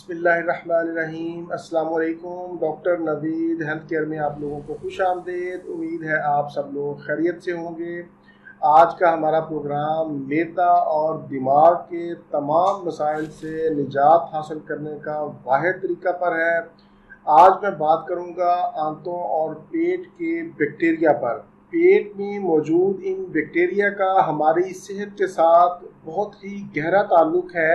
बिस्मिल्लाहिर्रहमानिर्रहीम। अस्सलाम वालेकुम। डॉक्टर नवीद हेल्थ केयर में आप लोगों को खुश आमदीद। उम्मीद है आप सब लोग खैरियत से होंगे। आज का हमारा प्रोग्राम मैदा और दिमाग के तमाम मसाइल से निजात हासिल करने का वाहिद तरीका पर है। आज मैं बात करूंगा आंतों और पेट के बैक्टीरिया पर। पेट में मौजूद इन बैक्टीरिया का हमारी सेहत के साथ बहुत ही गहरा ताल्लुक है।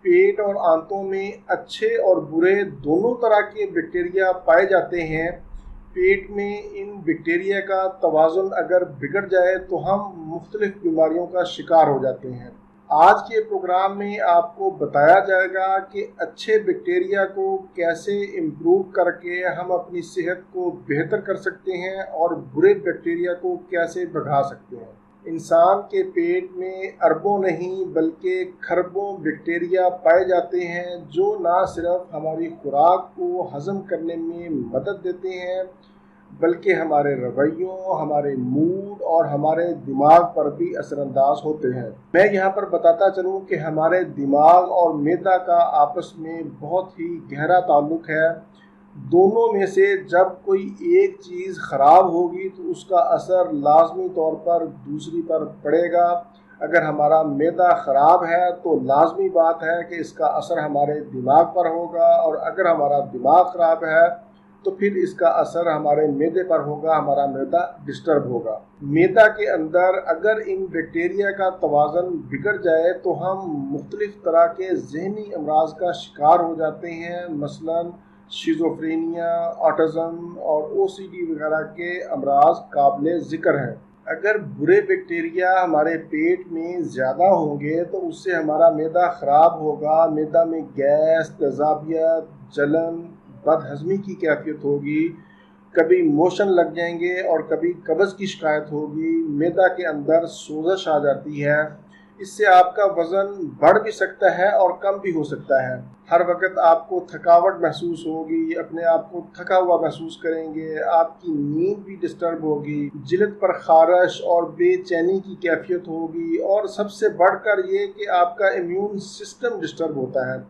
पेट और आंतों में अच्छे और बुरे दोनों तरह के बैक्टीरिया पाए जाते हैं। पेट में इन बैक्टीरिया का तवाज़ुन अगर बिगड़ जाए तो हम मुख्तलिफ बीमारियों का शिकार हो जाते हैं। आज के प्रोग्राम में आपको बताया जाएगा कि अच्छे बैक्टीरिया को कैसे इम्प्रूव करके हम अपनी सेहत को बेहतर कर सकते हैं और बुरे बैक्टीरिया को कैसे भगा सकते हैं। इंसान के पेट में अरबों नहीं बल्कि खरबों बैक्टीरिया पाए जाते हैं जो ना सिर्फ हमारी खुराक को हज़म करने में मदद देते हैं बल्कि हमारे रवैयों, हमारे मूड और हमारे दिमाग पर भी असरअंदाज होते हैं। मैं यहाँ पर बताता चलूँ कि हमारे दिमाग और मैदा का आपस में बहुत ही गहरा ताल्लुक है। दोनों में से जब कोई एक चीज़ ख़राब होगी तो उसका असर लाजमी तौर पर दूसरी पर पड़ेगा। अगर हमारा मैदा ख़राब है तो लाजमी बात है कि इसका असर हमारे दिमाग पर होगा, और अगर हमारा दिमाग ख़राब है तो फिर इसका असर हमारे मैदे पर होगा, हमारा मैदा डिस्टर्ब होगा। मैदा के अंदर अगर इन बैक्टीरिया का तवाज़ुन बिगड़ जाए तो हम मुख्तलिफ़ तरह के ज़हनी अमराज का शिकार हो जाते हैं। मसलन शिज़ोफ्रेनिया, ऑटिज़म और ओसीडी वगैरह के अमराज काबिल ज़िक्र हैं। अगर बुरे बैक्टीरिया हमारे पेट में ज़्यादा होंगे तो उससे हमारा मैदा ख़राब होगा। मैदा में गैस, तेज़ाबियत, जलन, बदहज़मी की कैफियत होगी। कभी मोशन लग जाएंगे और कभी कब्ज़ की शिकायत होगी। मैदा के अंदर सोजश आ जाती है। इससे आपका वज़न बढ़ भी सकता है और कम भी हो सकता है। हर वक्त आपको थकावट महसूस होगी, अपने आप को थका हुआ महसूस करेंगे, आपकी नींद भी डिस्टर्ब होगी, जिल्द पर खारश और बेचैनी की कैफियत होगी, और सबसे बढ़कर ये कि आपका इम्यून सिस्टम डिस्टर्ब होता है।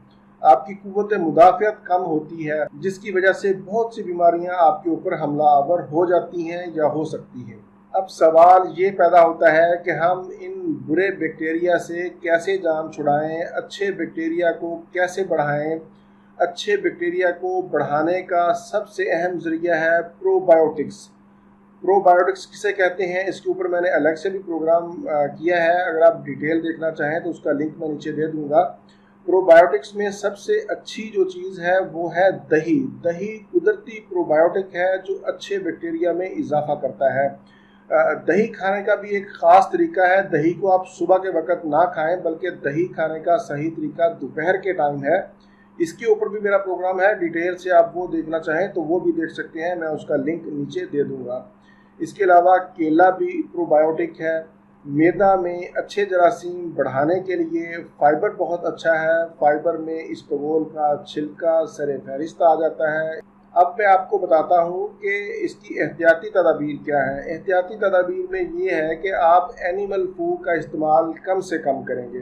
आपकी कुव्वत मुदाफ़ियत कम होती है, जिसकी वजह से बहुत सी बीमारियां आपके ऊपर हमला आवर हो जाती हैं या हो सकती हैं। अब सवाल ये पैदा होता है कि हम इन बुरे बैक्टीरिया से कैसे जान छुड़ाएं, अच्छे बैक्टीरिया को कैसे बढ़ाएं। अच्छे बैक्टीरिया को बढ़ाने का सबसे अहम ज़रिया है प्रोबायोटिक्स। प्रोबायोटिक्स किसे कहते हैं, इसके ऊपर मैंने अलग से भी प्रोग्राम किया है। अगर आप डिटेल देखना चाहें तो उसका लिंक मैं नीचे दे दूँगा। प्रोबायोटिक्स में सबसे अच्छी जो चीज़ है वो है दही। दही कुदरती प्रोबायोटिक है जो अच्छे बैक्टीरिया में इजाफा करता है। दही खाने का भी एक ख़ास तरीका है। दही को आप सुबह के वक्त ना खाएं, बल्कि दही खाने का सही तरीका दोपहर के टाइम है। इसके ऊपर भी मेरा प्रोग्राम है, डिटेल से आप वो देखना चाहें तो वो भी देख सकते हैं, मैं उसका लिंक नीचे दे दूँगा। इसके अलावा केला भी प्रोबायोटिक है। मैदा में अच्छे जरासीम बढ़ाने के लिए फ़ाइबर बहुत अच्छा है। फ़ाइबर में इसबगोल का छिलका सरे फहरिस्त आ जाता है। अब मैं आपको बताता हूँ कि इसकी एहतियाती तदाबीर क्या है। एहतियाती तदाबीर में ये है कि आप एनिमल फूड का इस्तेमाल कम से कम करेंगे,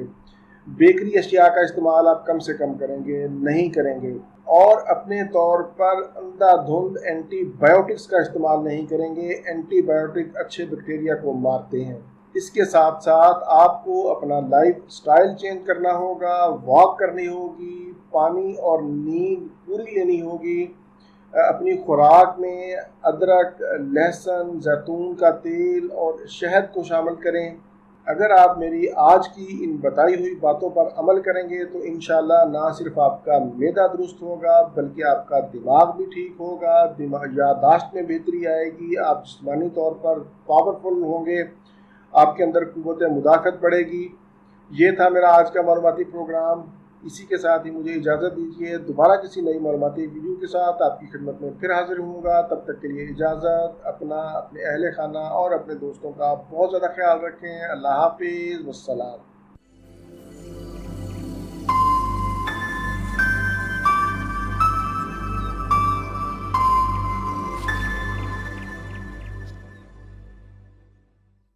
बेकरी अशिया का इस्तेमाल आप कम से कम करेंगे, नहीं करेंगे, और अपने तौर पर अंधाधुंध एंटीबायोटिक्स का इस्तेमाल नहीं करेंगे। एंटीबायोटिक अच्छे बैक्टीरिया को मारते हैं। इसके साथ साथ आपको अपना लाइफ स्टाइल चेंज करना होगा, वॉक करनी होगी, पानी और नींद पूरी लेनी होगी। अपनी खुराक में अदरक, लहसुन, जैतून का तेल और शहद को शामिल करें। अगर आप मेरी आज की इन बताई हुई बातों पर अमल करेंगे तो इंशाल्लाह ना सिर्फ आपका मैदा दुरुस्त होगा बल्कि आपका दिमाग भी ठीक होगा, याददाश्त में बेहतरी आएगी, आप जिस्मानी तौर पर पावरफुल होंगे, आपके अंदर कुव्वत मुदाफ़त बढ़ेगी। ये था मेरा आज का मालूमाती प्रोग्राम। इसी के साथ ही मुझे इजाज़त दीजिए। दोबारा किसी नई मालूमाती वीडियो के साथ आपकी खिदमत में फिर हाजिर होऊंगा। तब तक के लिए इजाज़त। अपना, अपने अहले खाना और अपने दोस्तों का बहुत ज़्यादा ख्याल रखें। अल्लाह हाफिज़, वस्सलाम।